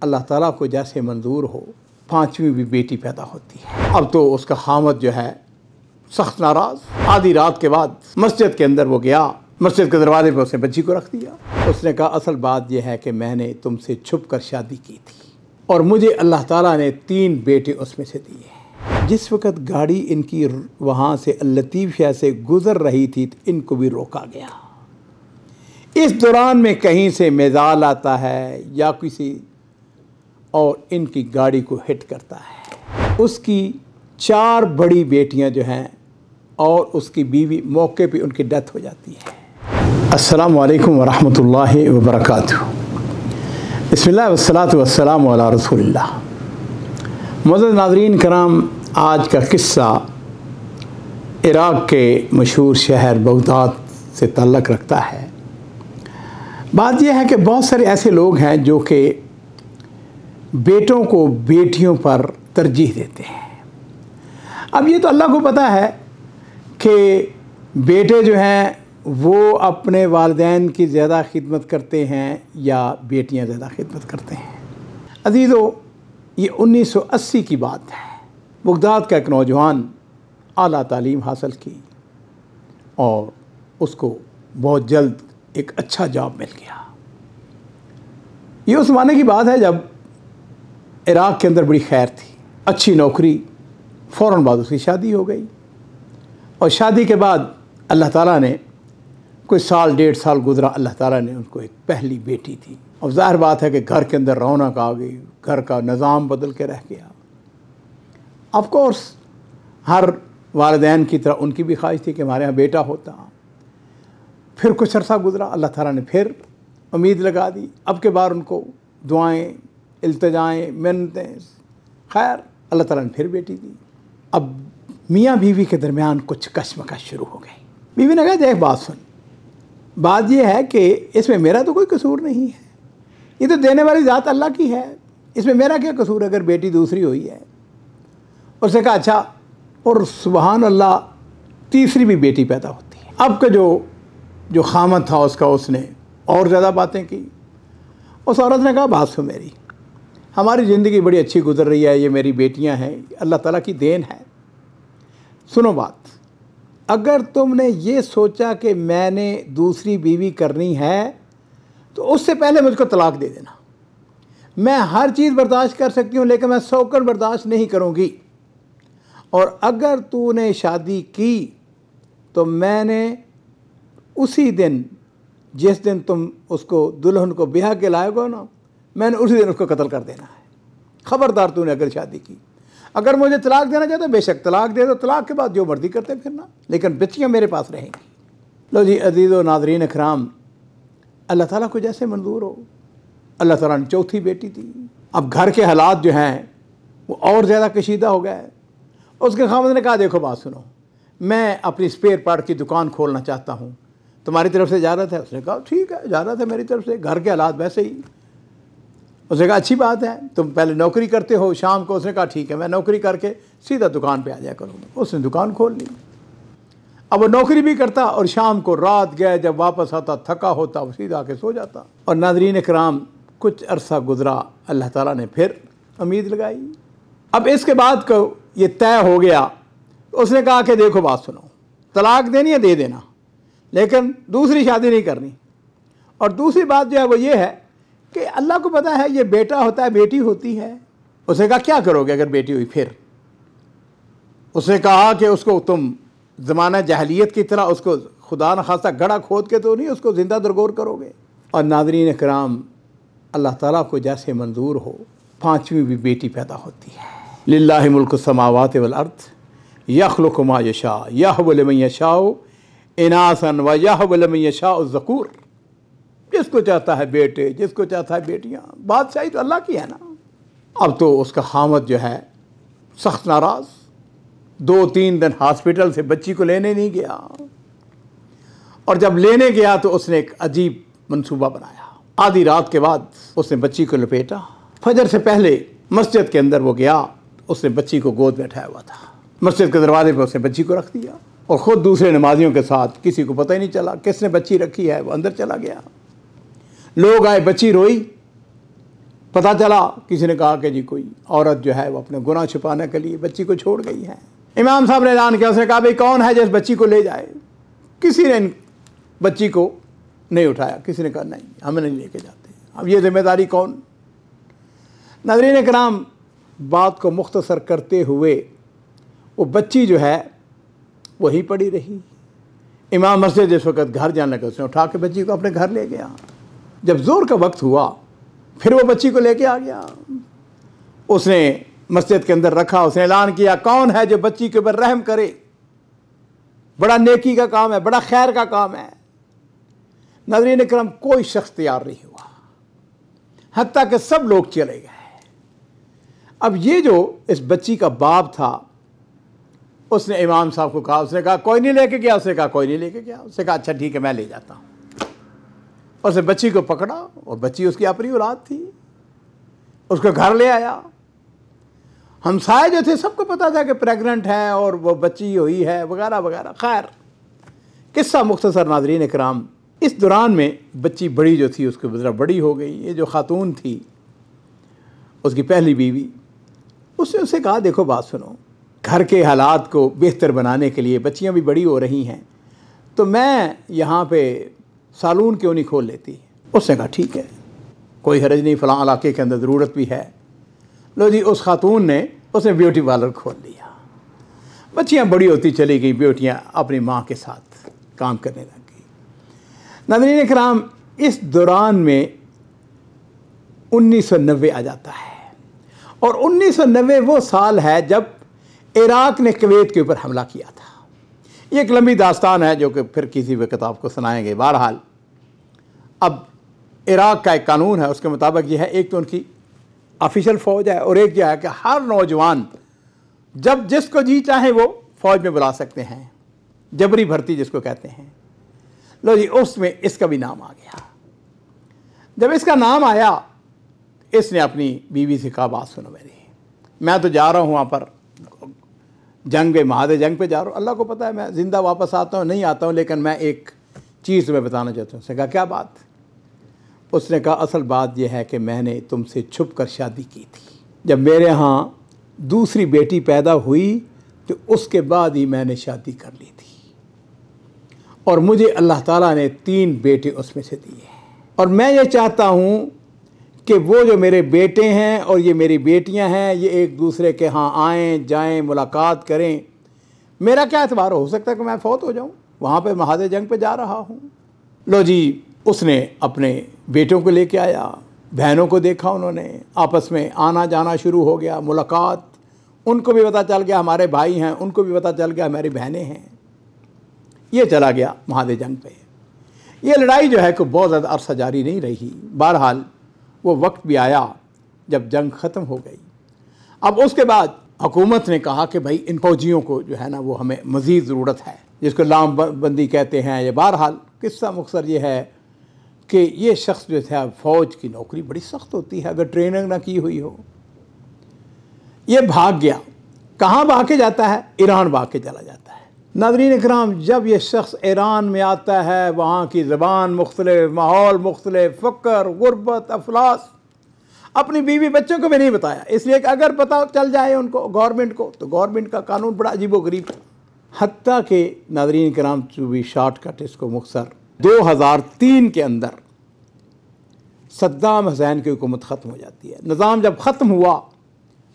अल्लाह ताला को जैसे मंजूर हो 5वीं भी बेटी पैदा होती है। अब तो उसका खामद जो है सख्त नाराज़, आधी रात के बाद मस्जिद के अंदर वो गया, मस्जिद के दरवाजे पर उसने बच्ची को रख दिया। उसने कहा असल बात यह है कि मैंने तुमसे छुप कर शादी की थी और मुझे अल्लाह ताला ने 3 बेटे उसमें से दिए। जिस वक़्त गाड़ी इनकी वहाँ से लतीफ़िया से गुज़र रही थी तो इनको भी रोका गया। इस दौरान में कहीं से मिज़ाल आता है या किसी और इनकी गाड़ी को हिट करता है। उसकी 4 बड़ी बेटियां जो हैं और उसकी बीवी मौके पे उनकी डेथ हो जाती है। अस्सलामु अलैकुम वरहमतुल्लाहि वबरकातुहू। बिस्मिल्लाह वस्सलातु वस्सलामु अला रसूलिल्लाह। मुअज़्ज़ज़ नाज़रीन कराम, आज का किस्सा इराक़ के मशहूर शहर बगदाद से ताल्लुक़ रखता है। बात यह है कि बहुत सारे ऐसे लोग हैं जो कि बेटों को बेटियों पर तरजीह देते हैं। अब ये तो अल्लाह को पता है कि बेटे जो हैं वो अपने वालिदैन की ज़्यादा खिदमत करते हैं या बेटियां ज़्यादा खिदमत करते हैं। अज़ीज़ों, ये 1980 की बात है। बगदाद का एक नौजवान आला तालीम हासिल की और उसको बहुत जल्द एक अच्छा जॉब मिल गया। ये उस ज़माने की बात है जब इराक़ के अंदर बड़ी खैर थी, अच्छी नौकरी, फ़ौरन बाद उसकी शादी हो गई। और शादी के बाद अल्लाह ताला ने कोई साल 1.5 साल गुज़रा, अल्लाह ताला ने उनको एक पहली बेटी दी। और ज़ाहिर बात है कि घर के अंदर रौनक आ गई, घर का निज़ाम बदल के रह गया। ऑफ कोर्स हर वालिदैन की तरह उनकी भी ख्वाहिश थी कि हमारे यहाँ बेटा होता। फिर कुछ अरसा गुज़रा, अल्लाह ताला ने फिर उम्मीद लगा दी। अब के बार उनको दुआएँ, इल्तिजाएँ, मिन्नतें, खैर अल्लाह ताला ने फिर बेटी दी। अब मियाँ बीवी के दरमियान कुछ कशमकश शुरू हो गई। बीवी ने कहा देख बात सुन, बात यह है कि इसमें मेरा तो कोई कसूर नहीं है, ये तो देने वाली ज़ात अल्लाह की है, इसमें मेरा क्या कसूर अगर बेटी दूसरी हुई है। उसने कहा अच्छा, और सुबहान अल्लाह तीसरी भी बेटी पैदा होती है। अब का जो खामद था उसका, उसने और ज़्यादा बातें की। उस औरत ने कहा बात सुन मेरी, हमारी ज़िंदगी बड़ी अच्छी गुजर रही है, ये मेरी बेटियां हैं, अल्लाह ताला की देन है। सुनो बात, अगर तुमने ये सोचा कि मैंने दूसरी बीवी करनी है तो उससे पहले मुझको तलाक दे देना। मैं हर चीज़ बर्दाश्त कर सकती हूँ लेकिन मैं सौकड़ बर्दाश्त नहीं करूँगी। और अगर तूने शादी की तो मैंने उसी दिन, जिस दिन तुम उसको दुल्हन को ब्याह के लाएगा ना, मैंने उसी दिन उसको कत्ल कर देना है। ख़बरदार तूने अगर शादी की, अगर मुझे तलाक देना चाहते बेशक तलाक दे दो, तलाक के बाद जो मर्जी करते फिरना, लेकिन बच्चियाँ मेरे पास रहेंगी। लो जी अज़ीज़ो नाज़रीन इकराम, अल्लाह ताला को जैसे मंजूर हो, अल्लाह ताला ने चौथी बेटी दी। अब घर के हालात जो हैं वो और ज़्यादा कशीदा हो गए। उसके खामद ने कहा देखो बात सुनो, मैं अपनी स्पेयर पार्ट की दुकान खोलना चाहता हूँ, तुम्हारी तरफ से इजाज़त है? उसने कहा ठीक है, इजाज़त है मेरी तरफ से, घर के हालात वैसे ही। उसने कहा अच्छी बात है, तुम पहले नौकरी करते हो शाम को? उसने कहा ठीक है, मैं नौकरी करके सीधा दुकान पे आ जाया करूँगा। उसने दुकान खोल ली। अब वो नौकरी भी करता और शाम को रात गए जब वापस आता थका होता वो सीधा आके सो जाता। और नाज़रीन इकराम, कुछ अरसा गुजरा, अल्लाह ताला ने फिर उम्मीद लगाई। अब इसके बाद को ये तय हो गया। उसने कहा कि देखो बात सुनो, तलाक देनी है दे देना, लेकिन दूसरी शादी नहीं करनी। और दूसरी बात जो है वो ये है कि अल्लाह को पता है ये बेटा होता है बेटी होती है। उसने कहा क्या करोगे अगर बेटी हुई? फिर उसने कहा कि उसको तुम ज़माना जहलियत की तरह उसको खुदा न खास्ता गड़ा खोद के तो नहीं उसको ज़िंदा दरगोर करोगे। और नाज़रीन इकराम, अल्लाह ताला को जैसे मंजूर हो 5वीं भी बेटी पैदा होती है। लिल्लाहि मुल्कु समावाति वल अर्द यख़्लुक़ु मा यशा यहबु लिमन यशाउ इनासन व यहबु लिमन यशाउ ज़कूर। जिसको चाहता है बेटे, जिसको चाहता है बेटियां, बादशाही तो अल्लाह की है ना। अब तो उसका खामद जो है सख्त नाराज़, 2-3 दिन हॉस्पिटल से बच्ची को लेने नहीं गया। और जब लेने गया तो उसने एक अजीब मंसूबा बनाया। आधी रात के बाद उसने बच्ची को लपेटा। फजर से पहले मस्जिद के अंदर वो गया, उसने बच्ची को गोद में उठाया हुआ था। मस्जिद के दरवाजे पर उसने बच्ची को रख दिया और ख़ुद दूसरे नमाजियों के साथ, किसी को पता ही नहीं चला किसने बच्ची रखी है, वो अंदर चला गया। लोग आए, बच्ची रोई पता चला, किसी ने कहा कि जी कोई औरत जो है वो अपने गुनाह छुपाने के लिए बच्ची को छोड़ गई है। इमाम साहब ने ऐलान किया, उसने कहा भाई कौन है जिस बच्ची को ले जाए। किसी ने बच्ची को नहीं उठाया, किसी ने कहा नहीं हमें नहीं लेके जाते, अब ये जिम्मेदारी कौन। नाज़रीन इकराम, बात को मुख्तसर करते हुए वो बच्ची जो है वहीं पड़ी रही। इमाम मस्जिद जिस वक्त घर जाने लगा, उसने उठा के बच्ची को अपने घर ले गया। जब ज़ोर का वक्त हुआ फिर वो बच्ची को लेके आ गया, उसने मस्जिद के अंदर रखा। उसने ऐलान किया, कौन है जो बच्ची के ऊपर रहम करे, बड़ा नेकी का काम है, बड़ा खैर का काम है। नाज़रीन इकराम, कोई शख्स तैयार नहीं हुआ, हत्ता कि सब लोग चले गए। अब ये जो इस बच्ची का बाप था, उसने इमाम साहब को कहा, उसने कहा कोई नहीं लेके गया, उसने कहा कोई नहीं लेके गया। उसने कहा अच्छा ठीक है मैं ले जाता हूँ। उसने बच्ची को पकड़ा और बच्ची उसकी अपनी औलाद थी, उसको घर ले आया। हमसाए जो थे सबको पता था कि प्रेग्नेंट है और वो बच्ची हुई है वगैरह वगैरह। खैर किस्सा मुख्तसर नाज़रीन इकराम, इस दौरान में बच्ची बड़ी जो थी उसकी ज़रा बड़ी हो गई। ये जो खातून थी उसकी पहली बीवी, उसने उससे कहा देखो बात सुनो, घर के हालात को बेहतर बनाने के लिए बच्चियां भी बड़ी हो रही हैं तो मैं यहाँ पे सालून क्यों नहीं खोल लेती। उसने कहा ठीक है कोई हरज नहीं, फ़लाँ इलाके के अंदर ज़रूरत भी है। लो जी, उस खातून ने उसने ब्यूटी पार्लर खोल लिया। बच्चियाँ बड़ी होती चली गई, बेटियाँ अपनी माँ के साथ काम करने लग गई। नाज़रीन इकराम, इस दौरान में 1990 आ जाता है और 1990 वो साल है जब इराक़ ने कुवैत के ऊपर हमला किया था। ये एक लंबी दास्तान है जो कि फिर किसी वक्त आपको सुनाएंगे। बहरहाल अब इराक़ का एक कानून है, उसके मुताबिक ये है, एक तो उनकी ऑफिशियल फ़ौज है और एक जो है कि हर नौजवान जब जिसको जी चाहे वो फ़ौज में बुला सकते हैं, जबरी भर्ती जिसको कहते हैं। लो जी, उसमें इसका भी नाम आ गया। जब इसका नाम आया, इसने अपनी बीवी से कहा बात सुनो मेरी, मैं तो जा रहा हूँ वहाँ पर जंग पे, महादे जंग पे जा रहा हूँ, अल्लाह को पता है मैं ज़िंदा वापस आता हूँ नहीं आता हूँ, लेकिन मैं एक चीज़ तुम्हें बताना चाहता हूँ। उसने कहा क्या बात। उसने कहा असल बात यह है कि मैंने तुमसे छुप कर शादी की थी। जब मेरे यहाँ दूसरी बेटी पैदा हुई तो उसके बाद ही मैंने शादी कर ली थी और मुझे अल्लाह ताला ने 3 बेटे उसमें से दिए और मैं ये चाहता हूँ कि वो जो मेरे बेटे हैं और ये मेरी बेटियां हैं ये एक दूसरे के यहाँ आएँ जाएं, मुलाकात करें। मेरा क्या एतबार हो सकता है कि मैं फ़ौत हो जाऊँ, वहाँ पे महादे जंग पे जा रहा हूँ। लो जी, उसने अपने बेटों को लेके आया, बहनों को देखा, उन्होंने आपस में आना जाना शुरू हो गया, मुलाकात। उनको भी पता चल गया हमारे भाई हैं, उनको भी पता चल गया हमारी बहनें हैं। ये चला गया महादे जंग पे। ये लड़ाई जो है कि बहुत ज़्यादा अरसा जारी नहीं रही। बहरहाल वो वक्त भी आया जब जंग ख़त्म हो गई। अब उसके बाद हुकूमत ने कहा कि भाई इन फौजियों को जो है ना वो हमें मज़ीद ज़रूरत है, जिसको लामबंदी कहते हैं। ये बहरहाल किस्सा मुख्तसर ये है कि ये शख्स जो था, फ़ौज की नौकरी बड़ी सख्त होती है अगर ट्रेनिंग ना की हुई हो। ये भाग गया। कहाँ भाग के जाता है? ईरान भाग के चला जाता है। नाज़रीन इकराम, जब ये शख्स ईरान में आता है, वहाँ की ज़बान मुख्तलिफ, माहौल मुख्तलिफ, फ़क्र, गुर्बत, अफलास, अपनी बीवी बच्चों को भी नहीं बताया, इसलिए कि अगर पता चल जाए उनको गवर्नमेंट को तो गवर्नमेंट का कानून बड़ा अजीब व गरीब था। हत्ता के नाज़रीन इकराम, टू बी शॉर्टकट इसको मुख्तसर, 2003 के अंदर सद्दाम हुसैन की हुकूमत ख़त्म हो जाती है। निज़ाम जब ख़त्म हुआ,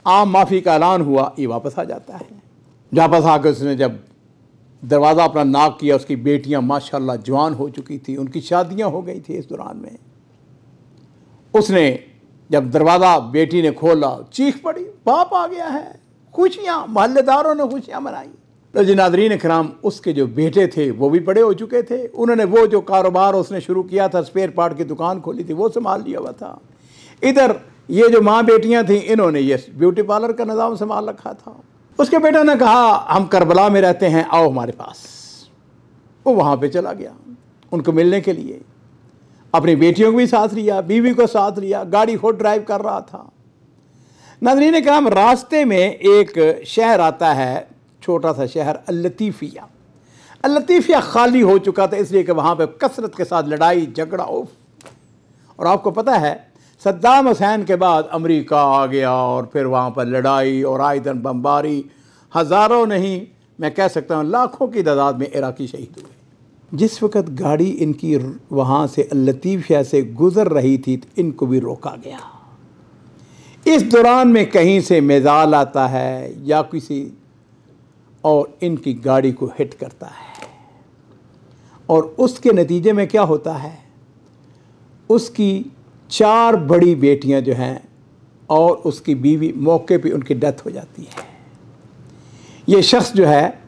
आम माफ़ी का ऐलान हुआ, ये वापस आ जाता है। वापस आकर उसने जब दरवाज़ा अपना नाक किया, उसकी बेटियां माशाल्लाह जवान हो चुकी थी, उनकी शादियां हो गई थी। इस दौरान में उसने जब दरवाज़ा बेटी ने खोला, चीख पड़ी, बाप आ गया है। खुशियाँ, मोहल्लेदारों ने खुशियाँ मनाई। तो जी नाज़रीन इकराम, उसके जो बेटे थे वो भी बड़े हो चुके थे। उन्होंने वो जो कारोबार उसने शुरू किया था, स्पेयर पार्ट की दुकान खोली थी, वो संभाल लिया हुआ था। इधर ये जो माँ बेटियाँ थीं, इन्होंने ये ब्यूटी पार्लर का निज़ाम संभाल रखा था। उसके बेटे ने कहा हम करबला में रहते हैं, आओ हमारे पास। वो वहाँ पे चला गया उनको मिलने के लिए। अपनी बेटियों को भी साथ लिया, बीवी को साथ लिया, गाड़ी खुद ड्राइव कर रहा था। नाज़रीन इकराम, रास्ते में एक शहर आता है, छोटा सा शहर अल-लतीफ़िया। अल-लतीफ़िया खाली हो चुका था इसलिए कि वहाँ पे कसरत के साथ लड़ाई झगड़ा। और आपको पता है सद्दाम हुसैन के बाद अमेरिका आ गया और फिर वहाँ पर लड़ाई और आयतन बमबारी, हज़ारों नहीं मैं कह सकता हूँ लाखों की तादाद में इराकी शहीद हुए। जिस वक़्त गाड़ी इनकी वहाँ से लतीफ़िया से गुज़र रही थी तो इनको भी रोका गया। इस दौरान में कहीं से मिसाइल आता है या किसी और इनकी गाड़ी को हिट करता है और उसके नतीजे में क्या होता है, उसकी 4 बड़ी बेटियां जो हैं और उसकी बीवी मौके पे उनकी डेथ हो जाती है। ये शख्स जो है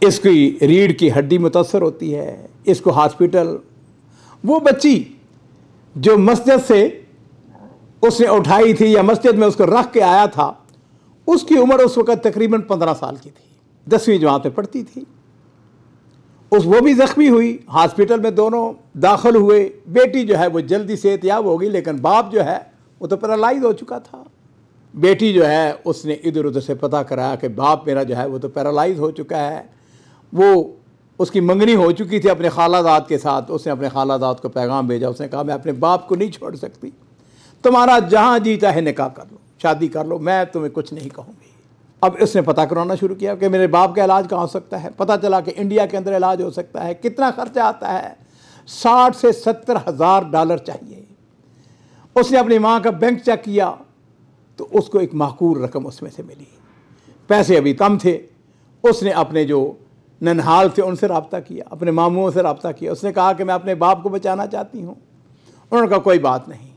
इसकी रीढ़ की हड्डी मुतासर होती है, इसको हॉस्पिटल, वो बच्ची जो मस्जिद से उसने उठाई थी या मस्जिद में उसको रख के आया था, उसकी उम्र उस वक़्त तकरीबन 15 साल की थी, 10वीं जमात में पढ़ती थी। वो भी ज़ख्मी हुई, हॉस्पिटल में दोनों दाखिल हुए। बेटी जो है वो जल्दी सेहतयाब होगी, लेकिन बाप जो है वो तो पैरालाइज हो चुका था। बेटी जो है उसने इधर उधर से पता कराया कि बाप मेरा जो है वो तो पैरालाइज हो चुका है। वो उसकी मंगनी हो चुकी थी अपने खालादाद के साथ। उसने अपने खालादाद को पैगाम भेजा, उसने कहा मैं अपने बाप को नहीं छोड़ सकती, तुम्हारा जहाँ जी चाहे निकाह कर लो, शादी कर लो, मैं तुम्हें कुछ नहीं कहूँगी। अब उसने पता कराना शुरू किया कि मेरे बाप का इलाज कहाँ हो सकता है। पता चला कि इंडिया के अंदर इलाज हो सकता है। कितना खर्चा आता है, 60 से 70 हज़ार डॉलर चाहिए। उसने अपनी माँ का बैंक चेक किया तो उसको एक माकूल रकम उसमें से मिली। पैसे अभी कम थे। उसने अपने जो ननहाल थे उनसे रब्ता किया, अपने मामूओं से रब्ता किया। उसने कहा कि मैं अपने बाप को बचाना चाहती हूँ। उन्होंने कहा कोई बात नहीं,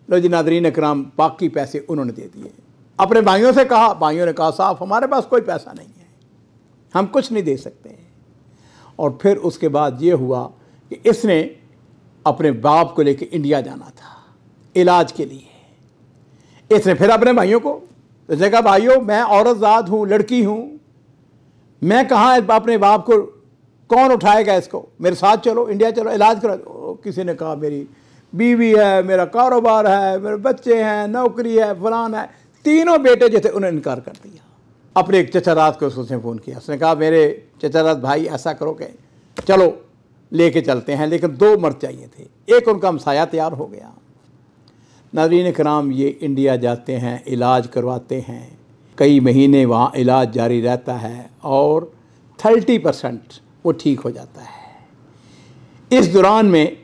लो जी नाज़रीन इकराम, बाकी पैसे उन्होंने दे दिए। अपने भाइयों से कहा, भाइयों ने कहा साफ हमारे पास कोई पैसा नहीं है, हम कुछ नहीं दे सकते। और फिर उसके बाद ये हुआ कि इसने अपने बाप को लेकर इंडिया जाना था इलाज के लिए। इसने फिर अपने भाइयों को, इसने कहा भाइयों मैं औरत ज़ात हूँ, लड़की हूँ, मैं कहाँ अपने बाप को, कौन उठाएगा इसको, मेरे साथ चलो, इंडिया चलो, इलाज करो। किसी ने कहा मेरी बीवी है, मेरा कारोबार है, मेरे बच्चे हैं, नौकरी है, फलान है। तीनों बेटे जो थे उन्होंने इनकार कर दिया। अपने एक चचारात को उसने फ़ोन किया। उसने कहा मेरे चचारात भाई ऐसा करो कि चलो लेके चलते हैं, लेकिन 2 मर्द चाहिए थे। एक उनका हमसाया तैयार हो गया। नाज़रीन इकराम, ये इंडिया जाते हैं, इलाज करवाते हैं, कई महीने वहाँ इलाज जारी रहता है और 30% वो ठीक हो जाता है। इस दौरान में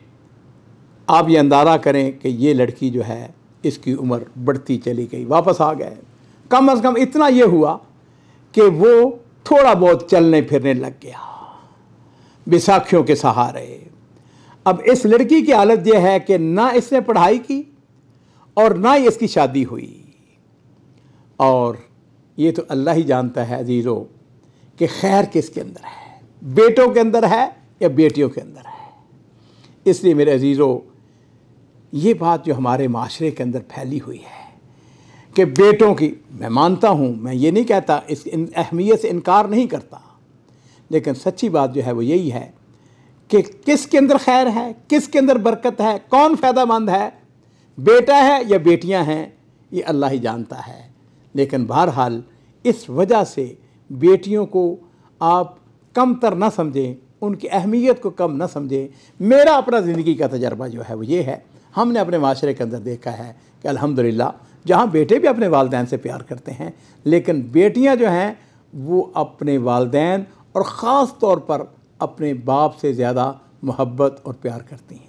आप ये अंदाज़ा करें कि ये लड़की जो है इसकी उम्र बढ़ती चली गई। वापस आ गए। कम से कम इतना ये हुआ कि वो थोड़ा बहुत चलने फिरने लग गया बैसाखियों के सहारे। अब इस लड़की की हालत यह है कि ना इसने पढ़ाई की और ना ही इसकी शादी हुई। और ये तो अल्लाह ही जानता है अजीज़ों कि खैर किसके अंदर है, बेटों के अंदर है या बेटियों के अंदर है। इसलिए मेरे अजीज़ों, ये बात जो हमारे माशरे के अंदर फैली हुई है कि बेटों की, मैं मानता हूँ, मैं ये नहीं कहता, इस अहमियत से इनकार नहीं करता, लेकिन सच्ची बात जो है वो यही है कि किसके अंदर खैर है, किसके अंदर बरकत है, कौन फ़ायदेमंद है, बेटा है या बेटियाँ हैं, ये अल्लाह ही जानता है। लेकिन बहरहाल इस वजह से बेटियों को आप कमतर ना समझें, उनकी अहमियत को कम ना समझें। मेरा अपना ज़िंदगी का तजर्बा जो है वो ये है, हमने अपने माशरे के अंदर देखा है कि अल्हम्दुलिल्लाह जहाँ बेटे भी अपने वालिदैन से प्यार करते हैं, लेकिन बेटियाँ जो हैं वो अपने वालिदैन और ख़ास तौर पर अपने बाप से ज़्यादा मोहब्बत और प्यार करती हैं।